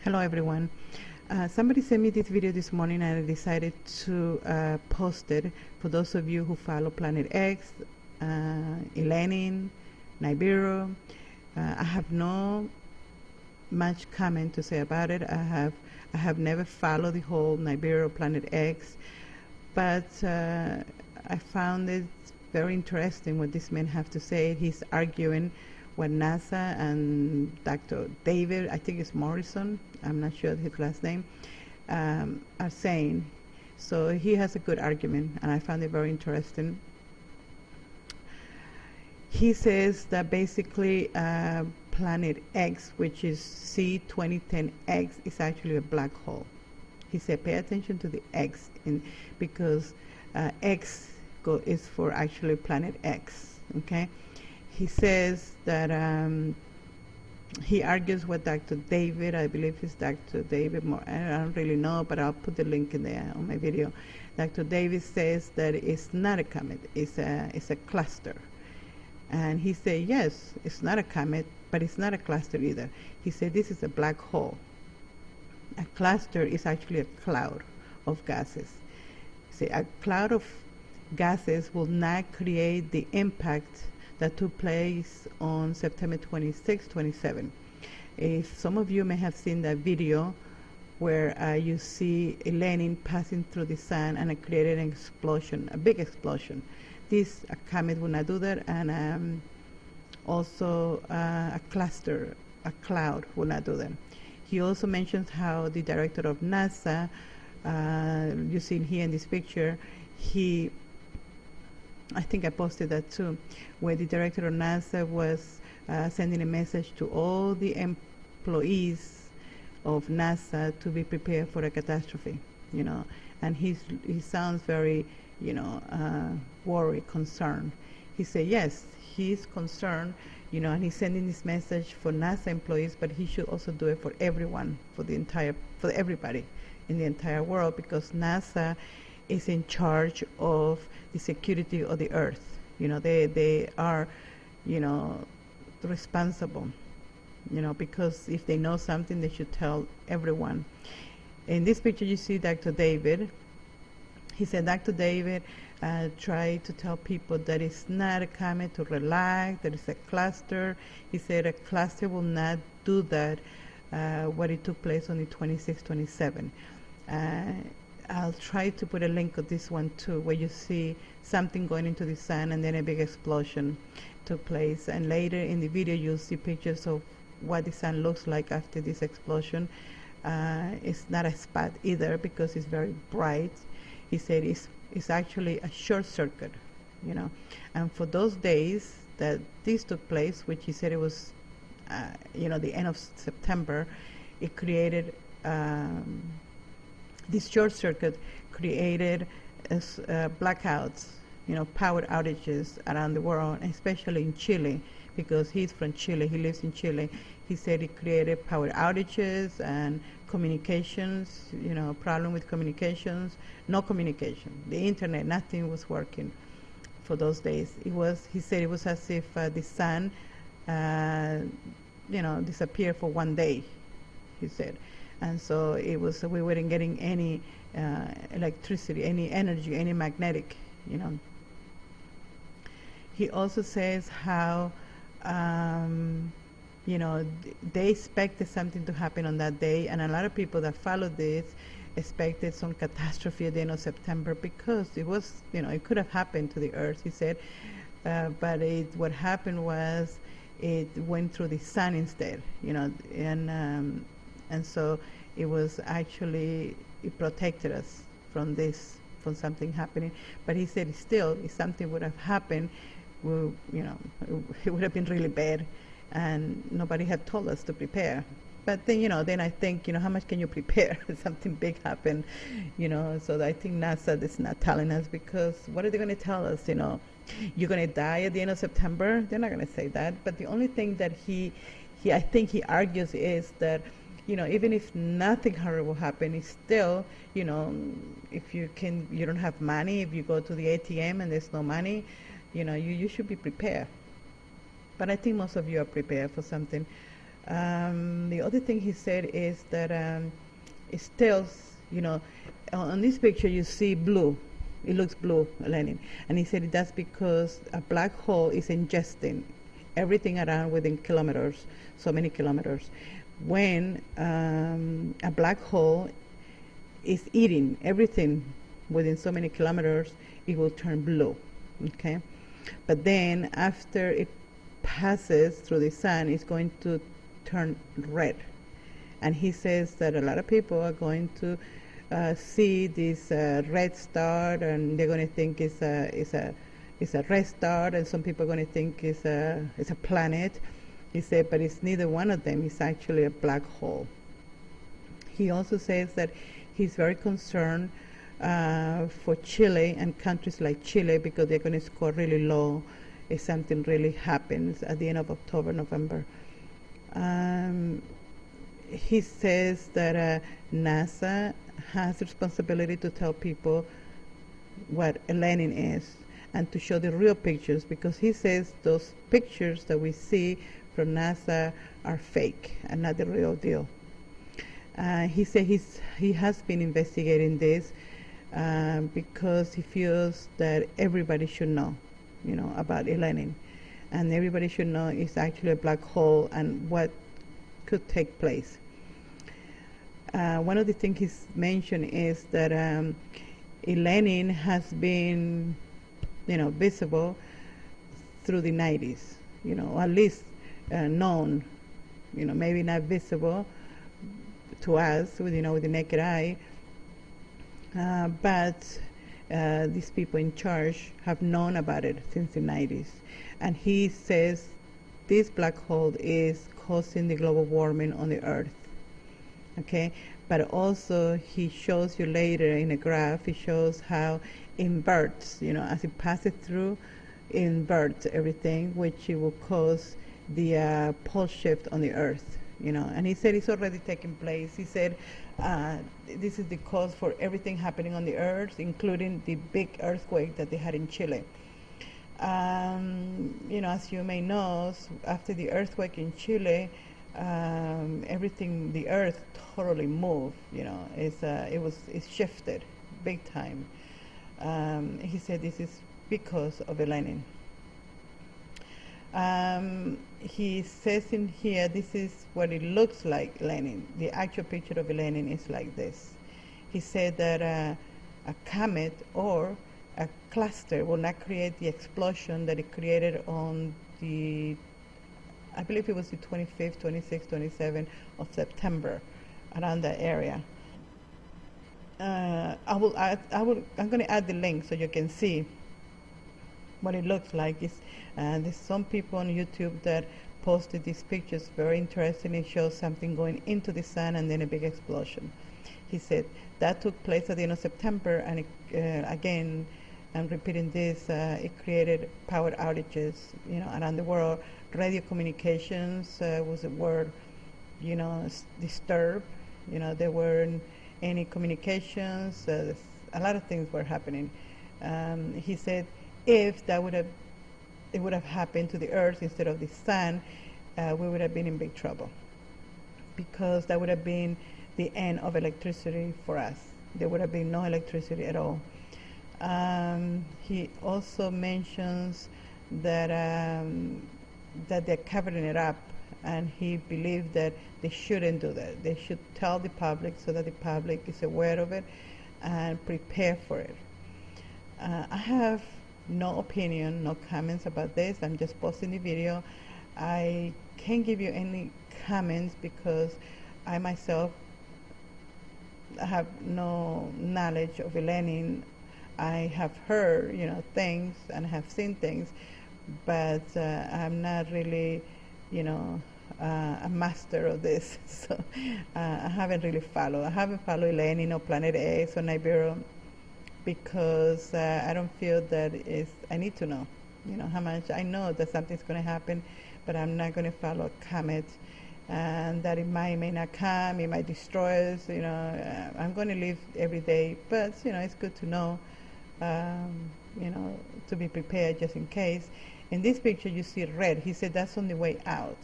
Hello everyone. Somebody sent me this video this morning and I decided to post it for those of you who follow Planet X, ELENIN, Nibiru. I have no much comment to say about it. I have never followed the whole Nibiru Planet X, but I found it very interesting what this man have to say. He's arguing what NASA and Dr. David, I think it's Morrison, I'm not sure his last name, are saying. So he has a good argument, and I found it very interesting. He says that basically Planet X, which is C2010X, is actually a black hole. He said pay attention to the X because X is for actually Planet X, okay? He says that he argues with Dr. David, I believe it's Dr. David, I don't really know, but I'll put the link in there on my video. Dr. David says that it's not a comet, it's a cluster. And he said, yes, it's not a comet, but it's not a cluster either. He said this is a black hole. A cluster is actually a cloud of gases. See, a cloud of gases will not create the impact that took place on September 26, 27. If some of you may have seen that video where you see ELENIN passing through the sun and it created an explosion, a big explosion. This comet will not do that, and also a cluster, a cloud will not do that. He also mentions how the director of NASA, you see here in this picture, I think I posted that too, where the director of NASA was sending a message to all the employees of NASA to be prepared for a catastrophe, you know. And he sounds very, you know, worried, concerned. He said, yes, he's concerned, you know, and he's sending this message for NASA employees, but he should also do it for everyone, for everybody in the entire world, because NASA is in charge of the security of the earth. You know, they are, you know, responsible, you know, because if they know something, they should tell everyone. In this picture, you see Dr. David. He said Dr. David tried to tell people that it's not a comet, to relax, that it's a cluster. He said a cluster will not do that, what it took place on the 26, 27. I'll try to put a link of this one too, where you see something going into the sun and then a big explosion took place. And later in the video, you'll see pictures of what the sun looks like after this explosion. It's not a spot either because it's very bright. He said it's actually a short circuit, you know. And for those days that this took place, which he said it was, you know, the end of September, it created this short circuit created blackouts, you know, power outages around the world, especially in Chile, because he's from Chile, he lives in Chile. He said it created power outages and communications, you know, problem with communications, no communication. The internet, nothing was working for those days. He said it was as if the sun, you know, disappeared for one day, he said. And so we weren't getting any electricity, any energy, any magnetic, you know. He also says how, you know, they expected something to happen on that day, and a lot of people that followed this expected some catastrophe at the end of September because it was, you know, it could have happened to the earth, he said, but what happened was it went through the sun instead, you know, and so it was actually, it protected us from something happening. But he said still, if something would have happened, you know, it would have been really bad, and nobody had told us to prepare. But then, you know, then I think, you know, how much can you prepare if something big happened, you know? So I think NASA is not telling us, because what are they going to tell us, you know? You're going to die at the end of September? They're not going to say that. But the only thing that I think he argues is that, you know, even if nothing horrible happened, it's still, you know, if you don't have money, if you go to the ATM and there's no money, you know, you should be prepared. But I think most of you are prepared for something The other thing he said is that it tells, on this picture you see blue. It looks blue, Lenin. And he said that's because a black hole is ingesting everything around within kilometers, so many kilometers. When a black hole is eating everything within so many kilometers, it will turn blue, okay? But then after it passes through the sun, it's going to turn red. And he says that a lot of people are going to see this red star, and they're going to think it's a red star, and some people are going to think it's a planet. He said, but it's neither one of them. It's actually a black hole. He also says that he's very concerned for Chile and countries like Chile, because they're going to score really low if something really happens at the end of October, November. He says that NASA has the responsibility to tell people what ELENIN is and to show the real pictures, because he says those pictures that we see from NASA are fake and not the real deal. He said he has been investigating this because he feels that everybody should know, about ELENIN, and everybody should know it's actually a black hole and what could take place. One of the things he's mentioned is that ELENIN has been, visible through the 90s, or at least known, maybe not visible to us, with the naked eye, but these people in charge have known about it since the 90s. And he says this black hole is causing the global warming on the Earth. Okay, but also he shows you later in a graph, he shows how inverts, as it passes through, inverts everything, which it will cause the pole shift on the Earth, and he said it's already taking place. He said this is the cause for everything happening on the Earth, including the big earthquake that they had in Chile. As you may know, after the earthquake in Chile, everything, the Earth totally moved. It's shifted big time. He said this is because of ELENIN. He says in here, this is what it looks like, ELENIN. The actual picture of ELENIN is like this. He said that a comet or a cluster will not create the explosion that it created on the, I believe it was the 25th, 26th, 27th of September, around that area. I'm going to add the link so you can see what it looks like. There's some people on YouTube that posted these pictures, very interesting. It shows something going into the sun and then a big explosion. He said that took place at the end of September, and again, I'm repeating this, it created power outages, around the world. Radio communications were, disturbed. There weren't any communications. A lot of things were happening. He said if it would have happened to the Earth instead of the sun, we would have been in big trouble, because that would have been the end of electricity for us. There would have been no electricity at all. He also mentions that they're covering it up, and he believed that they shouldn't do that. They should tell the public so that the public is aware of it and prepare for it. I have no opinion, no comments about this. I'm just posting the video. I can't give you any comments because I myself have no knowledge of ELENIN. I have heard, things, and have seen things, but I'm not really, a master of this. So I haven't really followed. I haven't followed ELENIN or Planet X or Nibiru, because I don't feel that I need to know, how much. I know that something's going to happen, but I'm not going to follow a comet, and that it may not come, it might destroy us, I'm going to live every day, but, it's good to know, to be prepared just in case. In this picture, you see red. He said that's on the way out.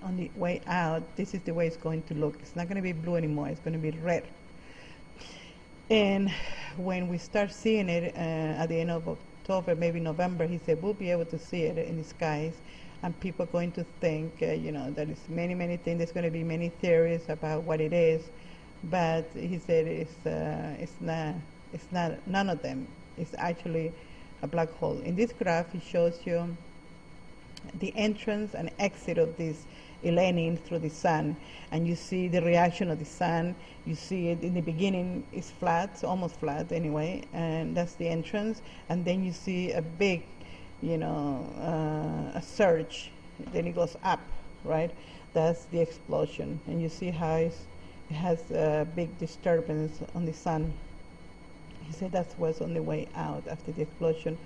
on the way out, this is the way it's going to look. It's not going to be blue anymore. It's going to be red. And when we start seeing it at the end of October, maybe November, he said, we'll be able to see it in the skies. And people are going to think, you know, that it's many, many things. There's going to be many theories about what it is. But he said it's not none of them. It's actually a black hole. In this graph, it shows you the entrance and exit of this ELENIN through the sun, and you see the reaction of the sun. You see it in the beginning is flat, almost flat anyway, and that's the entrance. And then you see a big, you know, a surge. Then it goes up, right? That's the explosion, and you see how it has a big disturbance on the sun. He said that's what's on the way out after the explosion.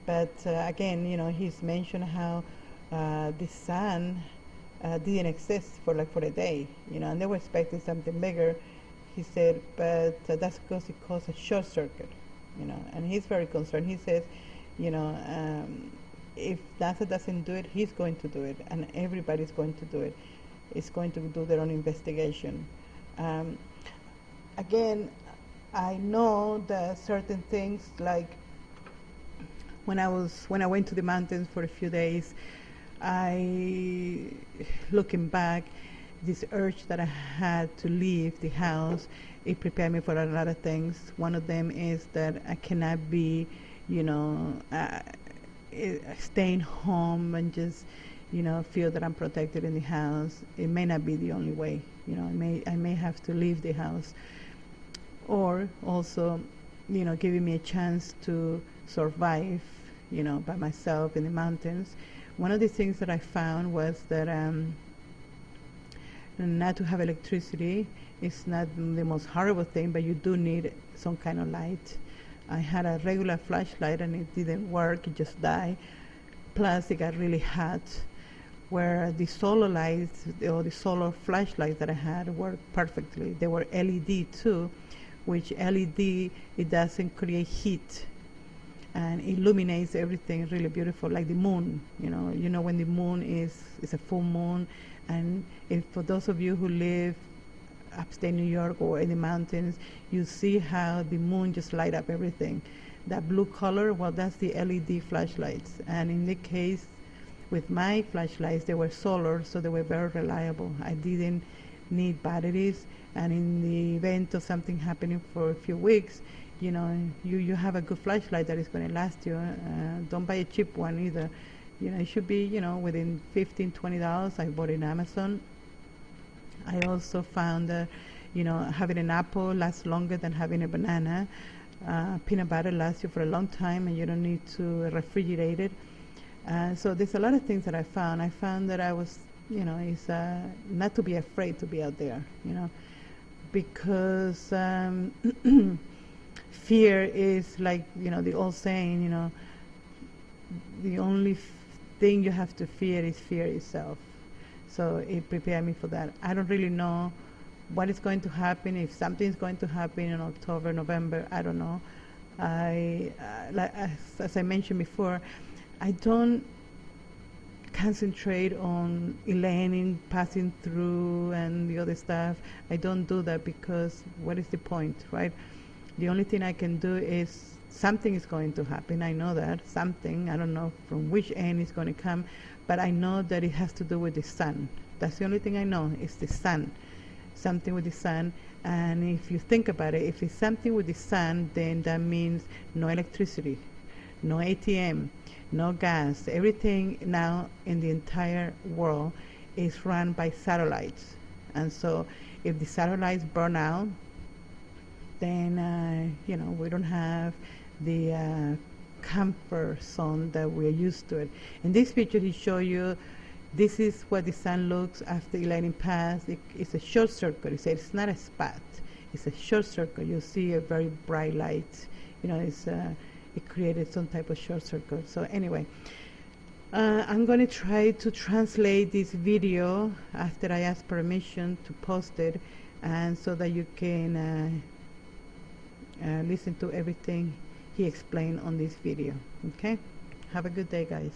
But again, you know, he's mentioned how the sun didn't exist for a day, you know, and they were expecting something bigger. He said, but that's because it caused a short circuit, you know, and he's very concerned. He says, you know, if NASA doesn't do it, he's going to do it, and everybody's going to do it. It's going to do their own investigation. Again, I know that certain things, like when I went to the mountains for a few days, looking back, this urge that I had to leave the house, it prepared me for a lot of things. One of them is that I cannot be, you know, staying home and just, you know, feel that I'm protected in the house. It may not be the only way, you know. I may have to leave the house, or also, you know, giving me a chance to survive, you know, by myself in the mountains. One of the things that I found was that not to have electricity is not the most horrible thing, but you do need some kind of light. I had a regular flashlight and it didn't work, it just died. Plus it got really hot, where the solar lights or the solar flashlights that I had worked perfectly. They were LED too, which LED, it doesn't create heat and illuminates everything really beautiful, like the moon. You know when the moon is a full moon, and for those of you who live upstate New York or in the mountains, you see how the moon just light up everything. That blue color, well, that's the LED flashlights. And in the case with my flashlights, they were solar, so they were very reliable. I didn't need batteries, and in the event of something happening for a few weeks, you know, you have a good flashlight that is going to last you. Don't buy a cheap one either. You know, it should be, you know, within $15–20. I bought it in Amazon. I also found that, you know, having an apple lasts longer than having a banana. Peanut butter lasts you for a long time, and you don't need to refrigerate it. So there's a lot of things that I found. I found that I was, you know, it's not to be afraid to be out there, you know, because fear is like, you know, the old saying, you know, the only thing you have to fear is fear itself. So it prepared me for that. I don't really know what is going to happen, if something is going to happen in October, November, I don't know. As I mentioned before, I don't concentrate on ELENIN passing through and the other stuff. I don't do that, because what is the point, right? The only thing I can do is something is going to happen. I know that something, I don't know from which end it's going to come, but I know that it has to do with the sun. That's the only thing I know, is the sun. Something with the sun. And if you think about it, if it's something with the sun, then that means no electricity, no ATM, no gas. Everything now in the entire world is run by satellites. And so if the satellites burn out, then you know, we don't have the comfort zone that we're used to it. In this picture, he show you, this is what the sun looks after ELENIN pass. It's a short circuit. He said it's not a spot. It's a short circuit. You see a very bright light. You know, it created some type of short circuit. So anyway, I'm going to try to translate this video after I ask permission to post it, and so that you can listen to everything he explained on this video. Okay? Have a good day, guys.